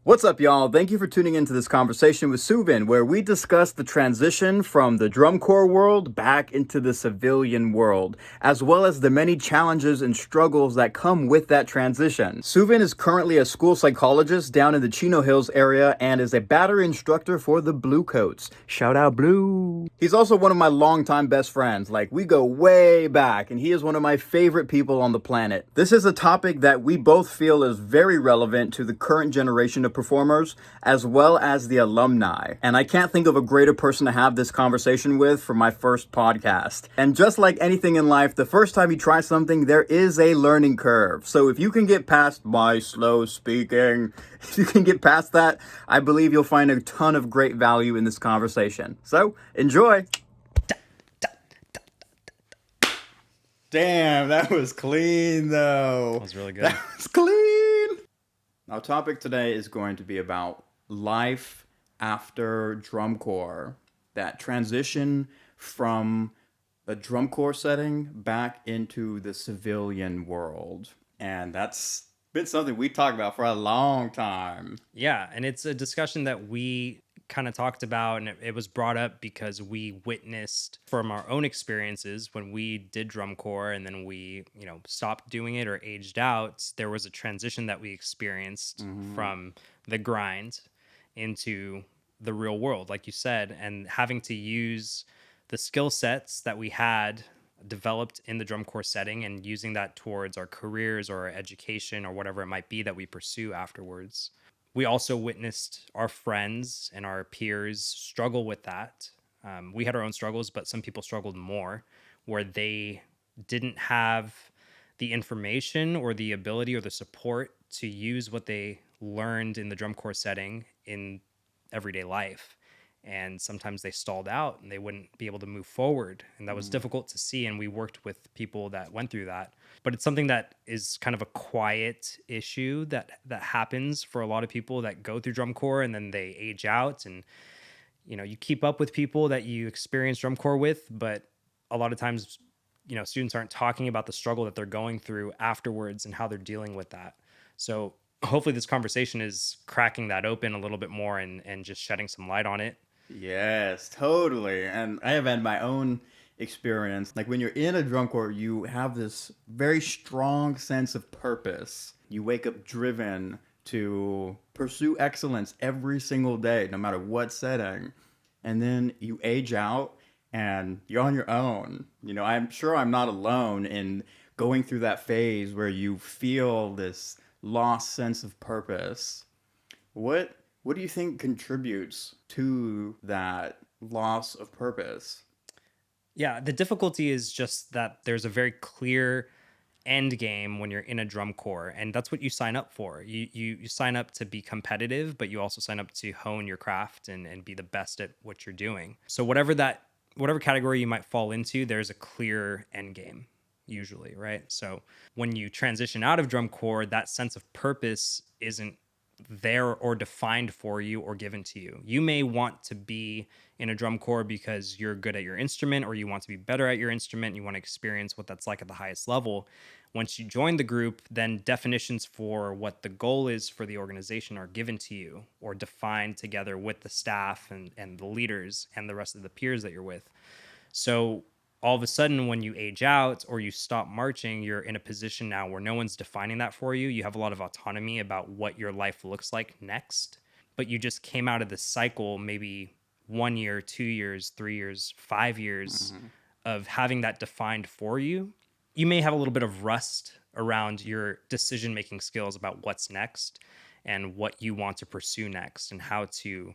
What's up, y'all? Thank you for tuning into this conversation with Suvin, where we discuss the transition from the drum corps world back into the civilian world, as well as the many challenges and struggles that come with that transition. Suvin is currently a school psychologist down in the Chino Hills area and is a battery instructor for the Blue Coats. Shout out Blue! He's also one of my longtime best friends. Like, we go way back, and he is one of my favorite people on the planet. This is a topic that we both feel is very relevant to the current generation of performers, as well as the alumni. And I can't think of a greater person to have this conversation with for my first podcast. And just like anything in life, the first time you try something, there is a learning curve. So if you can get past my slow speaking, if you can get past that, I believe you'll find a ton of great value in this conversation. So enjoy. Damn, that was clean though. That was really good. That was clean. Our topic today is going to be about life after drum corps, that transition from a drum corps setting back into the civilian world. And that's been something we talked about for a long time. Yeah, and it's a discussion that we kind of talked about, and it was brought up because we witnessed from our own experiences when we did drum corps and then we, stopped doing it or aged out. There was a transition that we experienced from the grind into the real world, like you said, and having to use the skill sets that we had developed in the drum corps setting and using that towards our careers or our education or whatever it might be that we pursue afterwards. We also witnessed our friends and our peers struggle with that. We had our own struggles, but some people struggled more, where they didn't have the information or the ability or the support to use what they learned in the drum corps setting in everyday life. And sometimes they stalled out and they wouldn't be able to move forward. And that was difficult to see. And we worked with people that went through that. But it's something that is kind of a quiet issue that happens for a lot of people that go through drum corps and then they age out. And, you keep up with people that you experience drum corps with, but a lot of times, students aren't talking about the struggle that they're going through afterwards and how they're dealing with that. So hopefully this conversation is cracking that open a little bit more and just shedding some light on it. Yes, totally. And I have had my own experience. Like when you're in a drum corps, you have this very strong sense of purpose. You wake up driven to pursue excellence every single day, no matter what setting. And then you age out and you're on your own. I'm sure I'm not alone in going through that phase where you feel this lost sense of purpose. What do you think contributes to that loss of purpose? Yeah, the difficulty is just that there's a very clear end game when you're in a drum corps, and that's what you sign up for. You sign up to be competitive, but you also sign up to hone your craft and be the best at what you're doing. So whatever category you might fall into, there's a clear end game usually, right? So when you transition out of drum corps, that sense of purpose isn't there or defined for you or given to you. You may want to be in a drum corps because you're good at your instrument or you want to be better at your instrument. You want to experience what that's like at the highest level. Once you join the group, then definitions for what the goal is for the organization are given to you or defined together with the staff and the leaders and the rest of the peers that you're with. So all of a sudden, when you age out or you stop marching, you're in a position now where no one's defining that for you. You have a lot of autonomy about what your life looks like next, but you just came out of this cycle, maybe 1 year, 2 years, 3 years, 5 years of having that defined for you. You may have a little bit of rust around your decision-making skills about what's next and what you want to pursue next and how to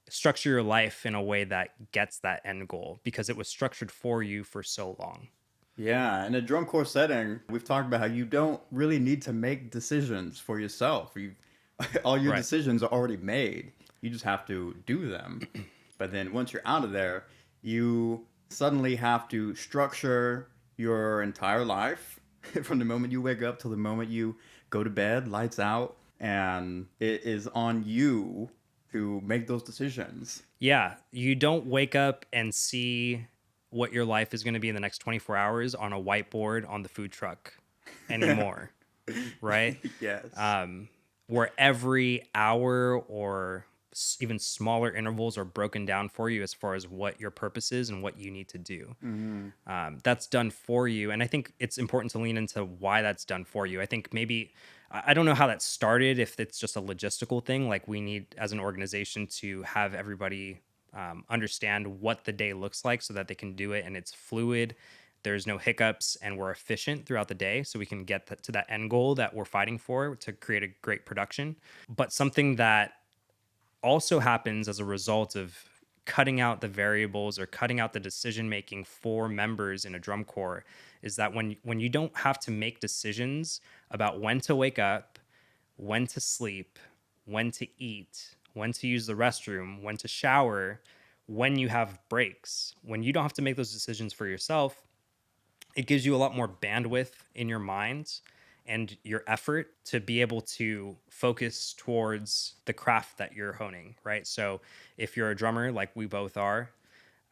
structure your life in a way that gets that end goal because it was structured for you for so long. Yeah, in a drum corps setting, we've talked about how you don't really need to make decisions for yourself. All your Right. decisions are already made. You just have to do them. But then once you're out of there, you suddenly have to structure your entire life from the moment you wake up till the moment you go to bed, lights out, and it is on you to make those decisions. Yeah, you don't wake up and see what your life is going to be in the next 24 hours on a whiteboard on the food truck anymore, right? Yes. where every hour or even smaller intervals are broken down for you as far as what your purpose is and what you need to do. That's done for you. And I think it's important to lean into why that's done for you. I think maybe, I don't know how that started, if it's just a logistical thing, like we need as an organization to have everybody understand what the day looks like so that they can do it and it's fluid. There's no hiccups and we're efficient throughout the day so we can get to that end goal that we're fighting for to create a great production. But something that also happens as a result of cutting out the variables or cutting out the decision making for members in a drum corps is that when you don't have to make decisions about when to wake up, when to sleep, when to eat, when to use the restroom, when to shower, when you have breaks, when you don't have to make those decisions for yourself, it gives you a lot more bandwidth in your mind and your effort to be able to focus towards the craft that you're honing, right? So if you're a drummer like we both are,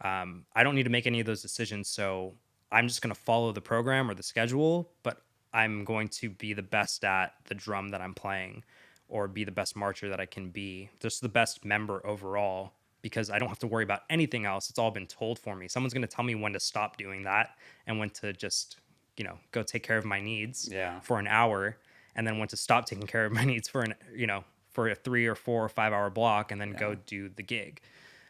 I don't need to make any of those decisions. So I'm just going to follow the program or the schedule, but I'm going to be the best at the drum that I'm playing or be the best marcher that I can be, just the best member overall, because I don't have to worry about anything else. It's all been told for me. Someone's going to tell me when to stop doing that and when to just, go take care of my needs Yeah. for an hour, and then when to stop taking care of my needs for for a 3 or 4 or 5 hour block, and then go do the gig.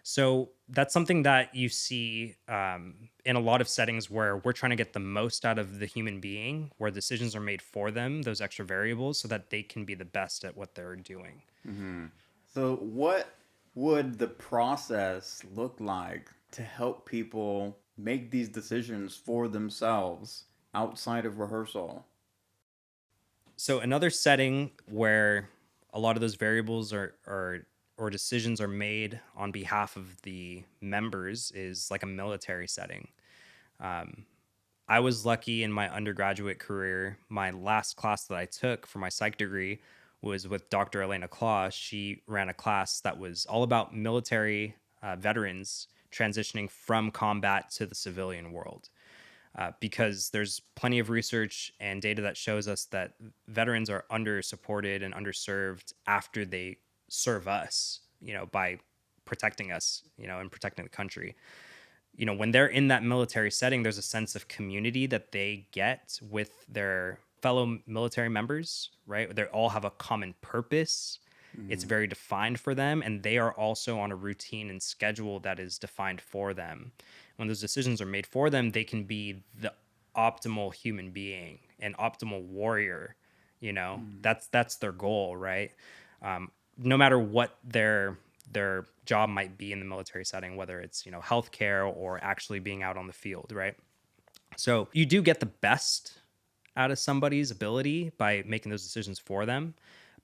So that's something that you see in a lot of settings where we're trying to get the most out of the human being, where decisions are made for them, those extra variables, so that they can be the best at what they're doing. So, what would the process look like to help people make these decisions for themselves outside of rehearsal? So another setting where a lot of those variables or decisions are made on behalf of the members is like a military setting. I was lucky in my undergraduate career. My last class that I took for my psych degree was with Dr. Elena Claus. She ran a class that was all about military veterans transitioning from combat to the civilian world. Because there's plenty of research and data that shows us that veterans are under supported and underserved after they serve us, by protecting us, and protecting the country. When they're in that military setting, there's a sense of community that they get with their fellow military members, right? They all have a common purpose. It's very defined for them, and they are also on a routine and schedule that is defined for them. When those decisions are made for them, they can be the optimal human being, an optimal warrior. That's their goal, right? No matter what their job might be in the military setting, whether it's healthcare or actually being out on the field, right? So you do get the best out of somebody's ability by making those decisions for them,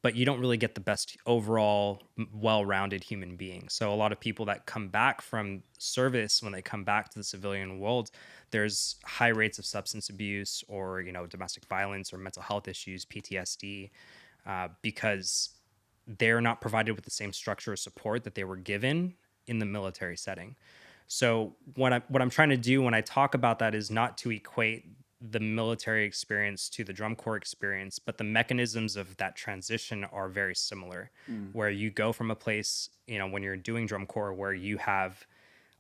but you don't really get the best overall well-rounded human being. So a lot of people that come back from service, when they come back to the civilian world, there's high rates of substance abuse or domestic violence or mental health issues, PTSD, because they're not provided with the same structure or support that they were given in the military setting. So what I'm trying to do when I talk about that is not to equate the military experience to the drum corps experience, but the mechanisms of that transition are very similar. Where you go from a place, when you're doing drum corps, where you have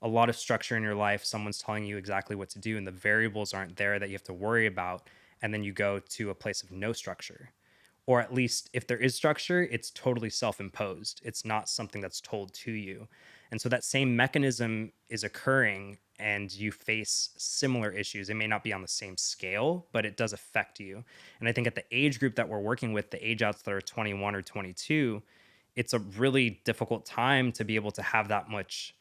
a lot of structure in your life, someone's telling you exactly what to do, and the variables aren't there that you have to worry about, and then you go to a place of no structure. Or at least if there is structure, it's totally self-imposed. It's not something that's told to you. And so that same mechanism is occurring and you face similar issues. It may not be on the same scale, but it does affect you. And I think at the age group that we're working with, the age outs that are 21 or 22, it's a really difficult time to be able to have that much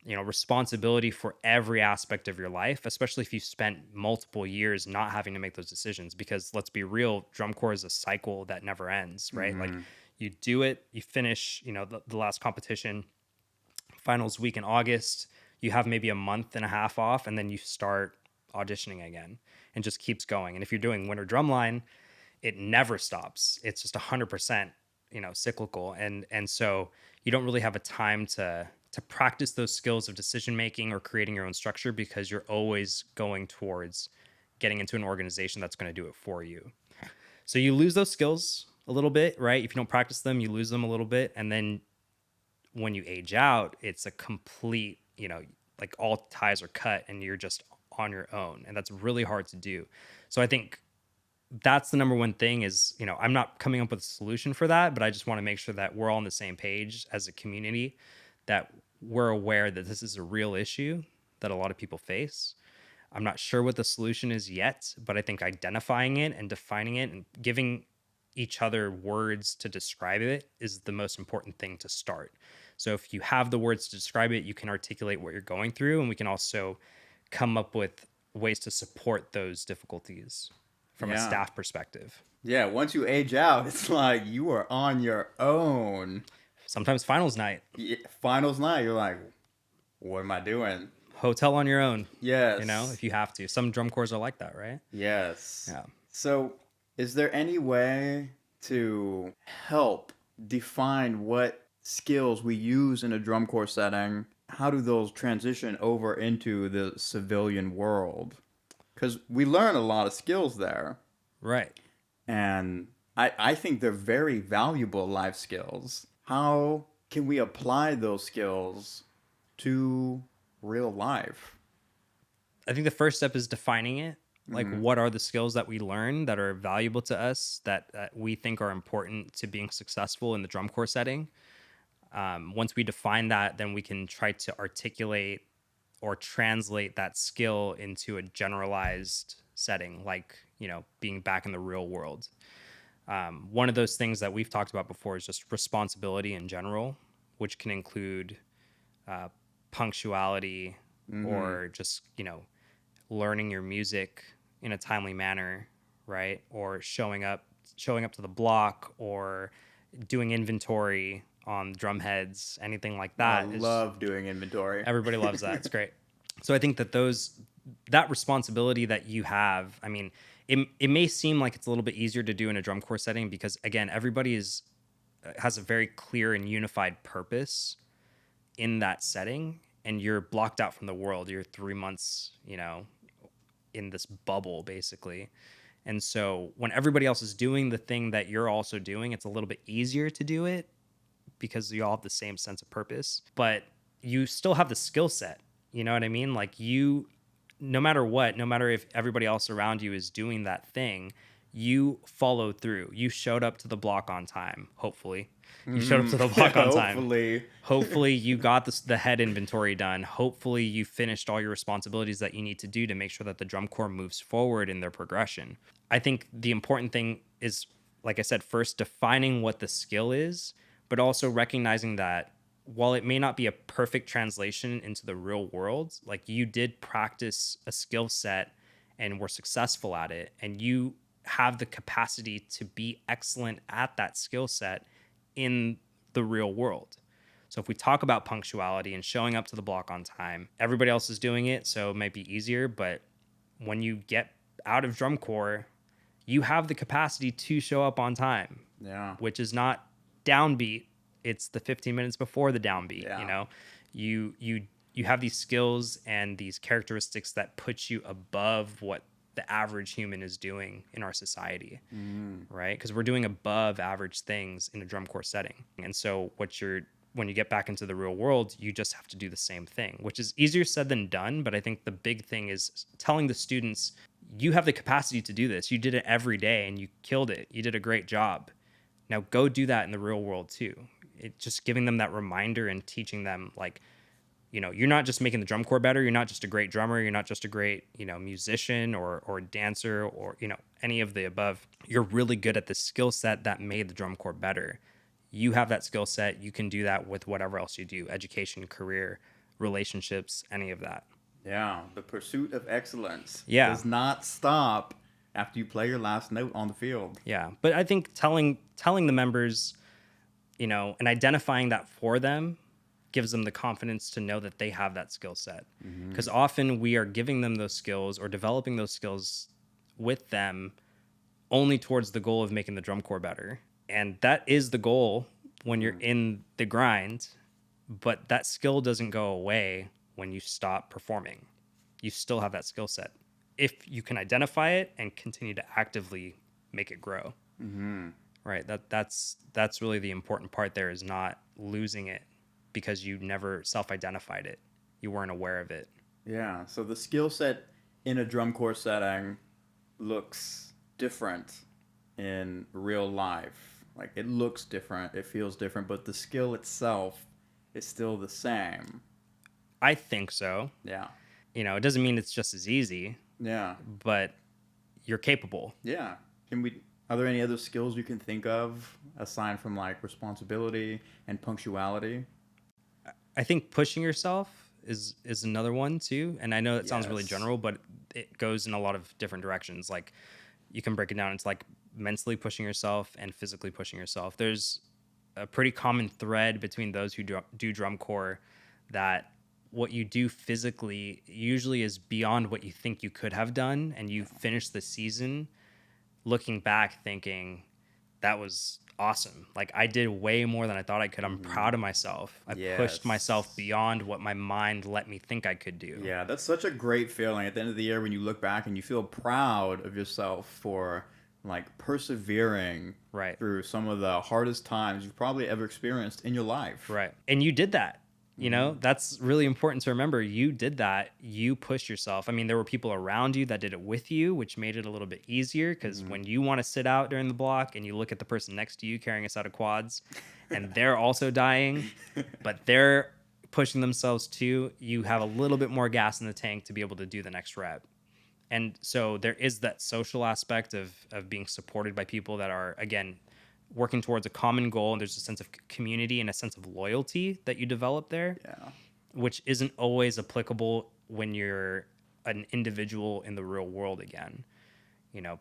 responsibility for every aspect of your life, especially if you spent multiple years not having to make those decisions. Because let's be real, drum corps is a cycle that never ends, right? Like you do it, you finish, the last competition, finals week in August, you have maybe a month and a half off, and then you start auditioning again and just keeps going. And if you're doing winter drumline, it never stops. It's just 100%, cyclical. And so you don't really have a time to practice those skills of decision making or creating your own structure, because you're always going towards getting into an organization that's going to do it for you. So you lose those skills a little bit, right? If you don't practice them, you lose them a little bit. And then when you age out, it's a complete, like all ties are cut and you're just on your own. And that's really hard to do. So I think that's the number one thing is, I'm not coming up with a solution for that, but I just want to make sure that we're all on the same page as a community, that we're aware that this is a real issue that a lot of people face. I'm not sure what the solution is yet, but I think identifying it and defining it and giving each other words to describe it is the most important thing to start. So if you have the words to describe it, you can articulate what you're going through, and we can also come up with ways to support those difficulties from a Yeah. staff perspective. Yeah, once you age out, it's like you are on your own. Sometimes finals night, Finals night, you're like, what am I doing? hotel on your own, Yes. if you have to. Some drum corps are like that, right? Yes. Yeah. So, is there any way to help define what skills we use in a drum corps setting? How do those transition over into the civilian world? Because we learn a lot of skills there. Right. And I think they're very valuable life skills. How can we apply those skills to real life? I think the first step is defining it. Like, what are the skills that we learn that are valuable to us that we think are important to being successful in the drum corps setting? Once we define that, then we can try to articulate or translate that skill into a generalized setting, like, being back in the real world. One of those things that we've talked about before is just responsibility in general, which can include punctuality or just, learning your music in a timely manner, right? Or showing up to the block, or doing inventory on drum heads, anything like that. I love doing inventory. Everybody loves that. It's great. So I think that that responsibility that you have, I mean, it may seem like it's a little bit easier to do in a drum corps setting because, again, everybody has a very clear and unified purpose in that setting, and you're blocked out from the world. You're 3 months, in this bubble, basically. And so when everybody else is doing the thing that you're also doing, it's a little bit easier to do it because you all have the same sense of purpose, but you still have the skill set. You know what I mean? Like, no matter what, no matter if everybody else around you is doing that thing, you followed through. You showed up to the block on time, hopefully. You showed up to the block on time. Hopefully you got the head inventory done. Hopefully you finished all your responsibilities that you need to do to make sure that the drum corps moves forward in their progression. I think the important thing is, like I said, first defining what the skill is, but also recognizing that while it may not be a perfect translation into the real world, like, you did practice a skill set and were successful at it, and you have the capacity to be excellent at that skill set in the real world. So if we talk about punctuality and showing up to the block on time, everybody else is doing it, so it might be easier, but when you get out of drum corps, you have the capacity to show up on time. Yeah. Which is not downbeat. It's the 15 minutes before the downbeat. Yeah. You have these skills and these characteristics that put you above what the average human is doing in our society, right? Because we're doing above average things in a drum corps setting. And so when you get back into the real world, you just have to do the same thing, which is easier said than done. But I think the big thing is telling the students, you have the capacity to do this. You did it every day and you killed it. You did a great job. Now go do that in the real world too. Just giving them that reminder and teaching them, like, you're not just making the drum corps better. You're not just a great drummer. You're not just a great, musician or dancer or, any of the above. You're really good at the skill set that made the drum corps better. You have that skill set. You can do that with whatever else you do: education, career, relationships, any of that. Yeah. The pursuit of excellence does not stop after you play your last note on the field. Yeah. But I think telling the members, and identifying that for them gives them the confidence to know that they have that skill set. Because often we are giving them those skills or developing those skills with them only towards the goal of making the drum corps better. And that is the goal when you're in the grind, but that skill doesn't go away when you stop performing. You still have that skill set if you can identify it and continue to actively make it grow. Right. That's really the important part there, is not losing it because you never self-identified it. You weren't aware of it. Yeah. So the skill set in a drum corps setting looks different in real life. Like it looks different, it feels different, but the skill itself is still the same. I think so. Yeah. It doesn't mean it's just as easy, Yeah. but you're capable. Yeah. Can we are there any other skills you can think of aside from like responsibility and punctuality? I think pushing yourself is another one too. And I know it sounds really Yes. general, but it goes in a lot of different directions. Like you can break it down into like mentally pushing yourself and physically pushing yourself. There's a pretty common thread between those who do drum corps, that what you do physically usually is beyond what you think you could have done, and you finish the season looking back thinking that was awesome. Like I did way more than I thought I could. I'm Mm-hmm. proud of myself. I pushed myself Yes. beyond what my mind let me think I could do. Yeah, that's such a great feeling at the end of the year when you look back and you feel proud of yourself for like persevering Right. through some of the hardest times you've probably ever experienced in your life. Right. And you did that. Hmm. That's really important to remember. You did that. You pushed yourself. I mean, there were people around you that did it with you, which made it a little bit easier, because Hmm. when you want to sit out during the block and you look at the person next to you carrying a set of quads and they're also dying, but they're pushing themselves too, you have a little bit more gas in the tank to be able to do the next rep. And so there is that social aspect of being supported by people that are, again, working towards a common goal, and there's a sense of community and a sense of loyalty that you develop there, Yeah. which isn't always applicable when you're an individual in the real world. Again,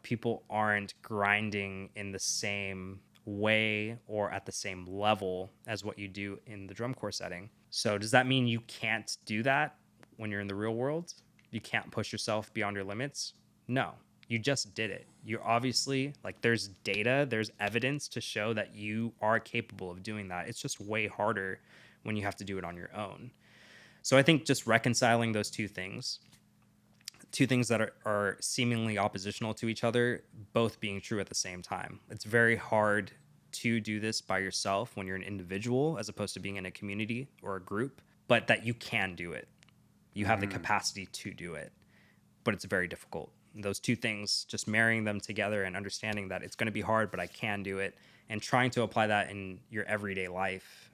people aren't grinding in the same way or at the same level as what you do in the drum corps setting. So does that mean you can't do that when you're in the real world? You can't push yourself beyond your limits? No, you just did it. You're obviously, like, there's data, there's evidence to show that you are capable of doing that. It's just way harder when you have to do it on your own. So I think just reconciling those two things that are seemingly oppositional to each other, both being true at the same time. It's very hard to do this by yourself when you're an individual as opposed to being in a community or a group, but that you can do it. You have the Hmm. capacity to do it, but it's very difficult. Those two things, just marrying them together and understanding that it's going to be hard, but I can do it, and trying to apply that in your everyday life,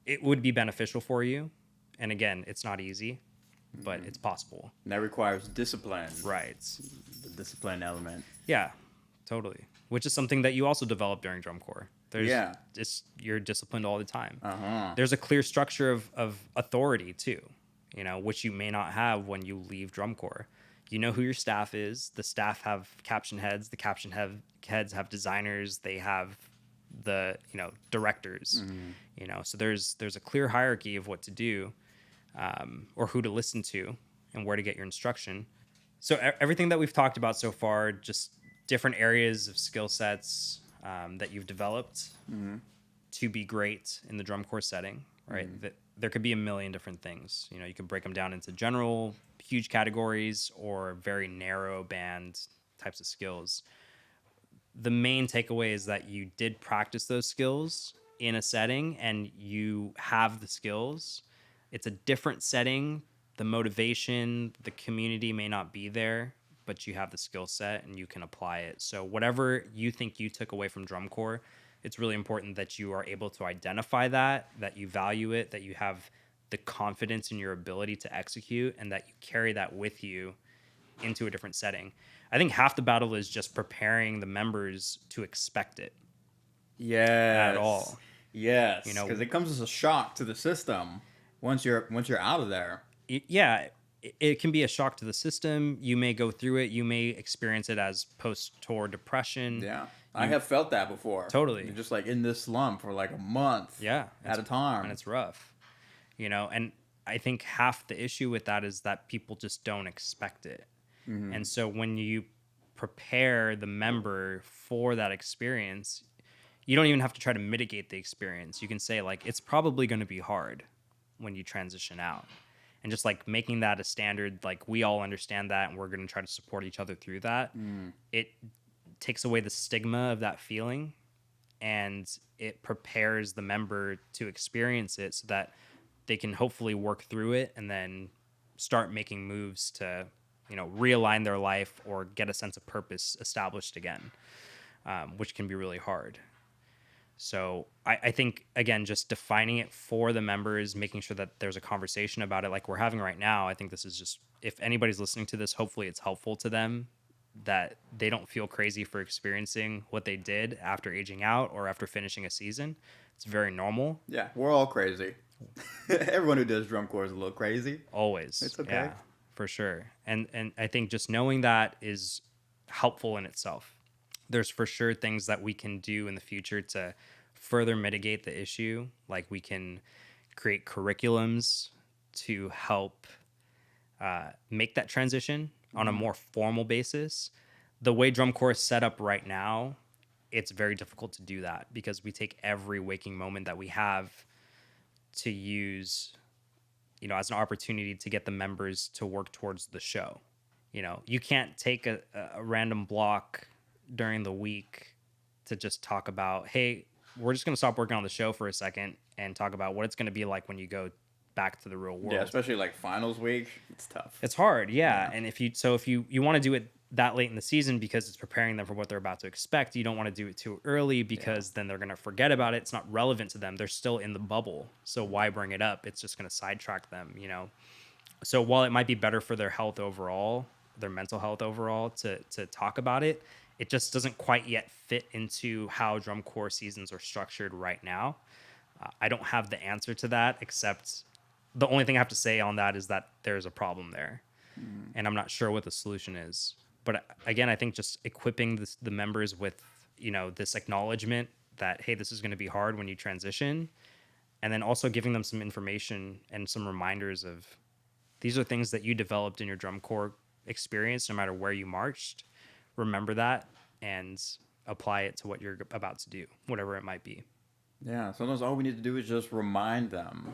it would be beneficial for you. And again, it's not easy, but it's possible. And that requires discipline, Right. the discipline element. Yeah, totally. Which is something that you also develop during drum corps. Yeah. You're disciplined all the time. Uh-huh. There's a clear structure of authority too, which you may not have when you leave drum corps. You know who your staff is. The staff have caption heads. The heads have designers. They have the directors. So there's a clear hierarchy of what to do, or who to listen to, and where to get your instruction. So everything that we've talked about so far, just different areas of skill sets that you've developed to be great in the drum corps setting, right? That there could be a million different things. You can break them down into general, huge categories, or very narrow band types of skills. The main takeaway is that you did practice those skills in a setting and you have the skills. It's a different setting. The motivation, the community may not be there, but you have the skill set and you can apply it. So whatever you think you took away from drum corps, it's really important that you are able to identify that you value it, that you have the confidence in your ability to execute, and that you carry that with you into a different setting. I think half the battle is just preparing the members to expect it at Yes. all. Yes. You know, Because it comes as a shock to the system once you're out of there. yeah, it can be a shock to the system. You may go through it. You may experience it as post-tour depression. Yeah. I have felt that before. Totally. You're just like in this slump for like a month Yeah, at a time. and it's rough. And I think half the issue with that is that people just don't expect it. And so when you prepare the member for that experience, you don't even have to try to mitigate the experience. You can say, like, it's probably going to be hard when you transition out. And just like making that a standard, like, we all understand that and we're going to try to support each other through that. It takes away the stigma of that feeling, and it prepares the member to experience it so that they can hopefully work through it and then start making moves to, realign their life or get a sense of purpose established again, which can be really hard. So I think, again, just defining it for the members, making sure that there's a conversation about it like we're having right now. I think this is just, if anybody's listening to this, hopefully it's helpful to them, that they don't feel crazy for experiencing what they did after aging out or after finishing a season. It's very normal. Yeah, we're all crazy. Everyone who does drum corps is a little crazy. Always. It's okay. Yeah, for sure. And I think just knowing that is helpful in itself. There's for sure things that we can do in the future to further mitigate the issue. Like we can create curriculums to help make that transition on a more formal basis. The way drum corps is set up right now, it's very difficult to do that because we take every waking moment that we have to use, as an opportunity to get the members to work towards the show. You can't take a random block during the week to just talk about, hey, we're just going to stop working on the show for a second and talk about what it's going to be like when you go back to the real world. Yeah, especially like finals week, it's tough. It's hard, yeah. And if you want to do it that late in the season because it's preparing them for what they're about to expect, you don't want to do it too early because then they're going to forget about it. It's not relevant to them. They're still in the bubble. So why bring it up? It's just going to sidetrack them, So while it might be better for their health overall, their mental health overall, to talk about it, it just doesn't quite yet fit into how drum corps seasons are structured right now. I don't have the answer to that, except the only thing I have to say on that is that there's a problem there. And I'm not sure what the solution is. But again, I think just equipping the members with, this acknowledgement that, hey, this is going to be hard when you transition. And then also giving them some information and some reminders of, these are things that you developed in your drum corps experience, no matter where you marched. Remember that and apply it to what you're about to do, whatever it might be. Yeah, sometimes all we need to do is just remind them.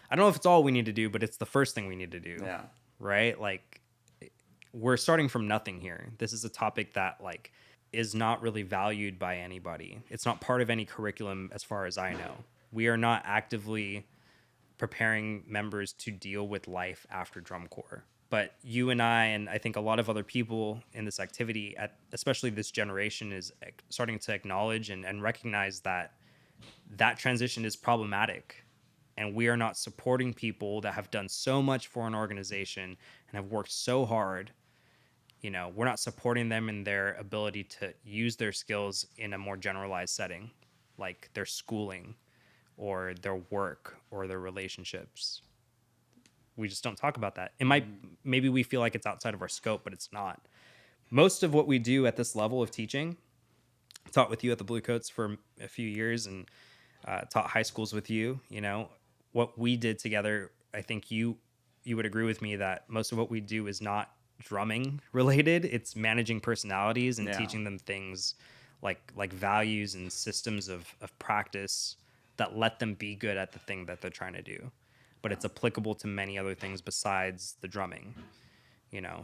I don't know if it's all we need to do, but it's the first thing we need to do. Yeah. Right? Like, we're starting from nothing here. This is a topic that, like, is not really valued by anybody. It's not part of any curriculum as far as I know. We are not actively preparing members to deal with life after drum corps. But you and I think a lot of other people in this activity, especially this generation, is starting to acknowledge and recognize that transition is problematic. And we are not supporting people that have done so much for an organization and have worked so hard. We're not supporting them in their ability to use their skills in a more generalized setting, like their schooling or their work or their relationships. We just don't talk about that. Maybe we feel like it's outside of our scope, but it's not. Most of what we do at this level of teaching, taught with you at the Bluecoats for a few years and taught high schools with you, what we did together, I think you would agree with me that most of what we do is not drumming related. It's managing personalities and teaching them things like values and systems of practice that let them be good at the thing that they're trying to do. But it's applicable to many other things besides the drumming,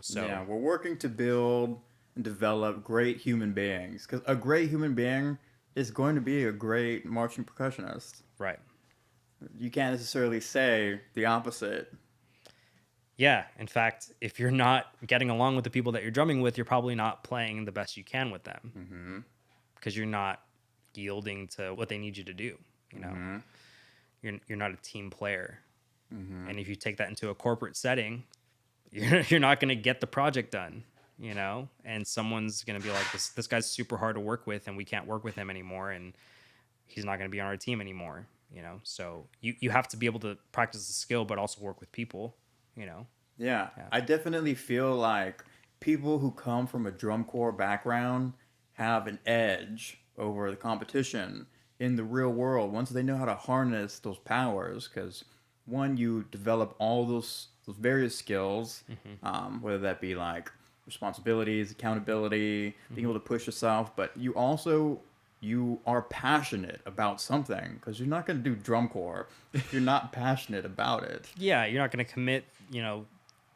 so. Yeah, we're working to build and develop great human beings, because a great human being is going to be a great marching percussionist. Right. You can't necessarily say the opposite. Yeah. In fact, if you're not getting along with the people that you're drumming with, you're probably not playing the best you can with them, because you're not yielding to what they need you to do. You're not a team player. And if you take that into a corporate setting, you're not going to get the project done, and someone's going to be like, this guy's super hard to work with and we can't work with him anymore. And he's not going to be on our team anymore, so you have to be able to practice the skill, but also work with people, Yeah, I definitely feel like people who come from a drum corps background have an edge over the competition in the real world once they know how to harness those powers, because one, you develop all those various skills, whether that be like responsibilities, accountability, being able to push yourself, but you are passionate about something, because you're not going to do drum corps if you're not passionate about it. Yeah, you're not going to commit,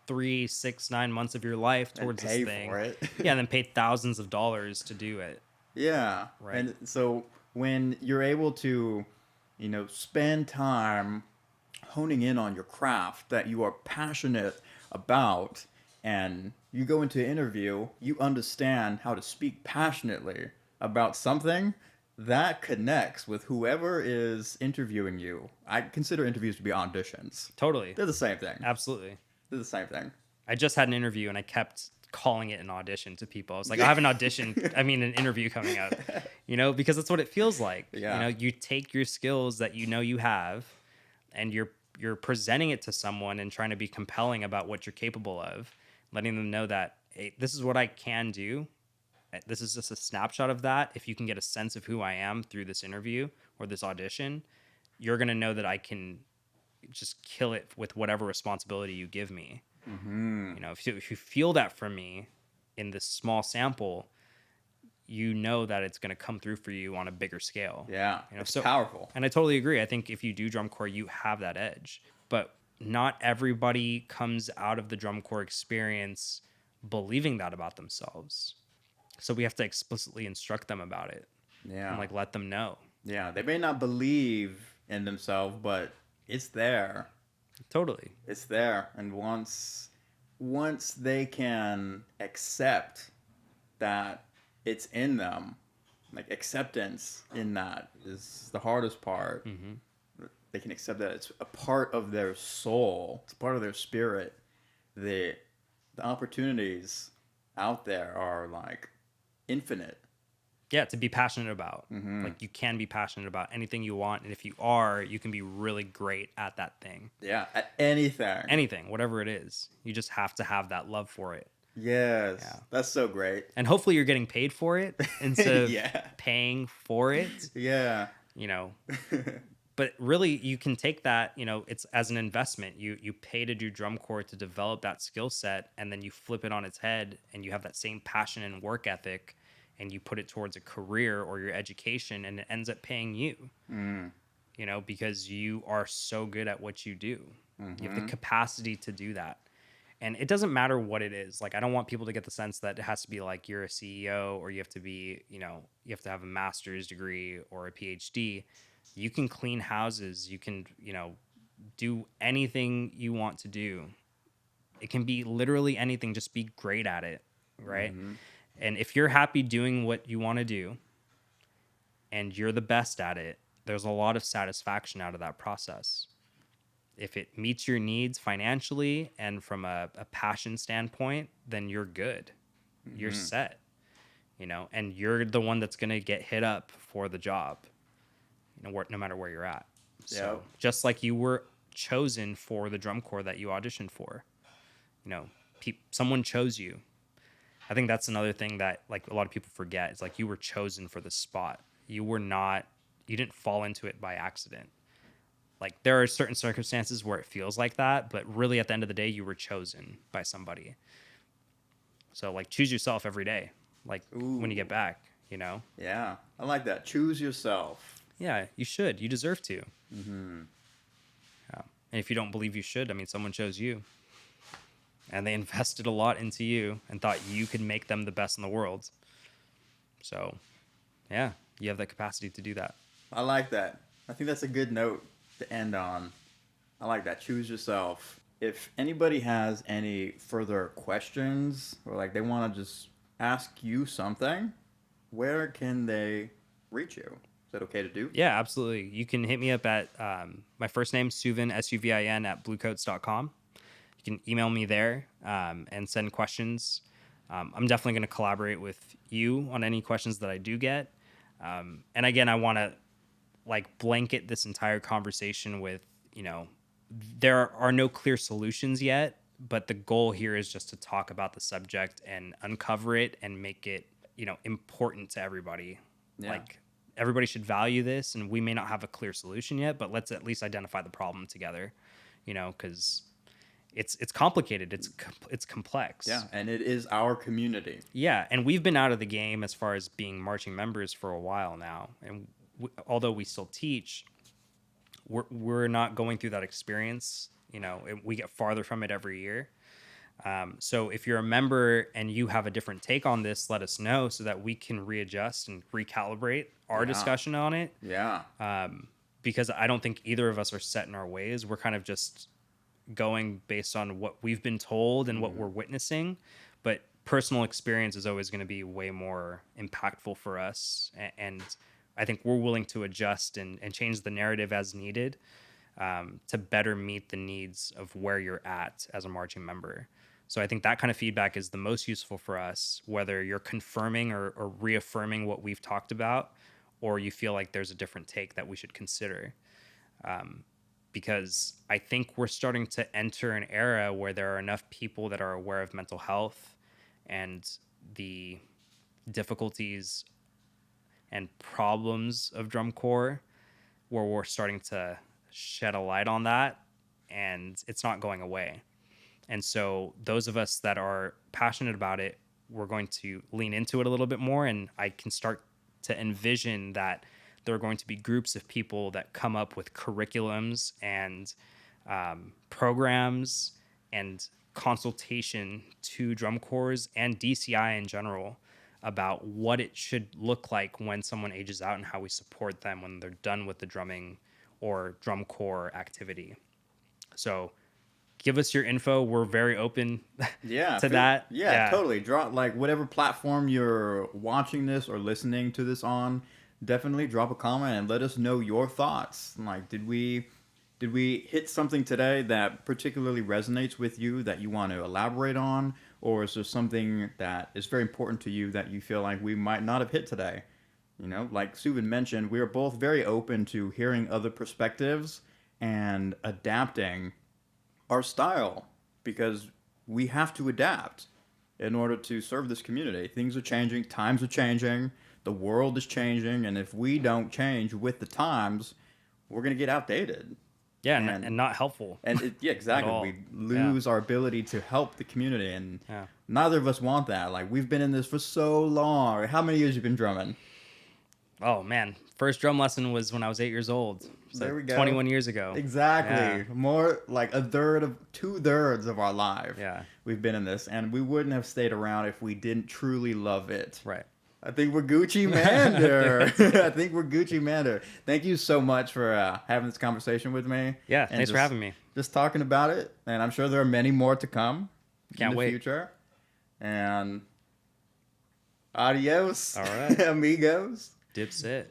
3, 6, 9 months of your life And towards this pay thing. for it. Yeah, and then pay thousands of dollars to do it. Yeah. Right. And so when you're able to, spend time honing in on your craft that you are passionate about, and you go into an interview, you understand how to speak passionately about something that connects with whoever is interviewing you. I consider interviews to be auditions. Totally. They're the same thing. Absolutely. They're the same thing. I just had an interview and I kept calling it an audition to people. I was like, I have an an interview coming up, because that's what it feels like. Yeah. You take your skills that you have and you're presenting it to someone and trying to be compelling about what you're capable of, letting them know that, hey, this is what I can do. This is just a snapshot of that. If you can get a sense of who I am through this interview or this audition, you're going to know that I can just kill it with whatever responsibility you give me. Mm-hmm. If you feel that from me in this small sample, that it's going to come through for you on a bigger scale. Yeah. It's powerful. And I totally agree. I think if you do drum corps, you have that edge. But not everybody comes out of the drum corps experience believing that about themselves. So we have to explicitly instruct them about it. Yeah. And let them know. Yeah. They may not believe in themselves, but it's there. Totally. It's there. And once they can accept that it's in them, like acceptance in that is the hardest part. Mm-hmm. They can accept that it's a part of their soul. It's part of their spirit. The opportunities out there are infinite. Yeah, to be passionate about. Mm-hmm. You can be passionate about anything you want, and if you are, you can be really great at that thing. Yeah, at anything. Anything, whatever it is. You just have to have that love for it. Yes. Yeah. That's so great. And hopefully you're getting paid for it instead of Yeah. paying for it. Yeah. But really you can take that, it's as an investment. You pay to do drum corps to develop that skill set, and then you flip it on its head and you have that same passion and work ethic, and you put it towards a career or your education, and it ends up paying you. Because you are so good at what you do. Mm-hmm. You have the capacity to do that. And it doesn't matter what it is. I don't want people to get the sense that it has to be you're a CEO, or you have to be, you have to have a master's degree or a PhD. You can clean houses. You can, do anything you want to do. It can be literally anything. Just be great at it, right? Mm-hmm. And if you're happy doing what you want to do and you're the best at it, there's a lot of satisfaction out of that process. If it meets your needs financially and from a passion standpoint, then you're good. Mm-hmm. You're set, and you're the one that's going to get hit up for the job, no matter where you're at. So just like you were chosen for the drum corps that you auditioned for, someone chose you. I think that's another thing that a lot of people forget. It's you were chosen for the spot. You didn't fall into it by accident. There are certain circumstances where it feels like that, but really at the end of the day, you were chosen by somebody. So choose yourself every day, when you get back, Yeah, I like that. Choose yourself. Yeah, you should. You deserve to. Mm-hmm. Yeah. And if you don't believe you should, someone chose you. And they invested a lot into you and thought you could make them the best in the world. So, yeah, you have the capacity to do that. I like that. I think that's a good note to end on. I like that. Choose yourself. If anybody has any further questions, or they want to just ask you something, where can they reach you? Is that okay to do? Yeah, absolutely. You can hit me up at my first name, Suvin, Suvin, at bluecoats.com. You can email me there and send questions. I'm definitely going to collaborate with you on any questions that I do get. And again, I want to blanket this entire conversation with, there are no clear solutions yet, but the goal here is just to talk about the subject and uncover it and make it, important to everybody. Yeah. Everybody should value this, and we may not have a clear solution yet, but let's at least identify the problem together, because it's complicated. It's complex. Yeah, and it is our community. Yeah, and we've been out of the game as far as being marching members for a while now, and although we still teach, we're not going through that experience. We get farther from it every year. So if you're a member and you have a different take on this, let us know so that we can readjust and recalibrate our Yeah. discussion on it. Yeah. Because I don't think either of us are set in our ways. We're kind of just going based on what we've been told and what we're witnessing. But personal experience is always going to be way more impactful for us. And I think we're willing to adjust and change the narrative as needed, to better meet the needs of where you're at as a marching member. So I think that kind of feedback is the most useful for us, whether you're confirming or reaffirming what we've talked about, or you feel like there's a different take that we should consider. Because I think we're starting to enter an era where there are enough people that are aware of mental health and the difficulties and problems of drum corps, where we're starting to shed a light on that, and it's not going away. And so those of us that are passionate about it, we're going to lean into it a little bit more. And I can start to envision that there are going to be groups of people that come up with curriculums and programs and consultation to drum corps and DCI in general about what it should look like when someone ages out and how we support them when they're done with the drumming or drum corps activity. So give us your info. We're very open Yeah, to that. yeah, totally. Drop like whatever platform you're watching this or listening to this on. Definitely drop a comment and let us know your thoughts. Like, did we hit something today that particularly resonates with you that you want to elaborate on, or is there something that is very important to you that you feel like we might not have hit today? You know, like Suvin mentioned, we are both very open to hearing other perspectives and adapting our style because we have to adapt in order to serve this community. Things are changing, times are changing, the world is changing, and if we don't change with the times, we're going to get outdated. Yeah, and not helpful. And yeah, exactly. all. We lose our ability to help the community, and Yeah. neither of us want that. Like, we've been in this for so long. How many years you been drumming? Oh man, first drum lesson was when I was 8 years old. So There we go. 21 years ago. Exactly. Yeah. More like a third of 2/3 of our life. Yeah. We've been in this, and we wouldn't have stayed around if we didn't truly love it. Right. I think we're Gucci Mander. I think we're Gucci Mander. Thank you so much for having this conversation with me. Yeah, and thanks for having me. Just talking about it, and I'm sure there are many more to come Can't in the wait. future. And adios, All right. amigos. Dipset.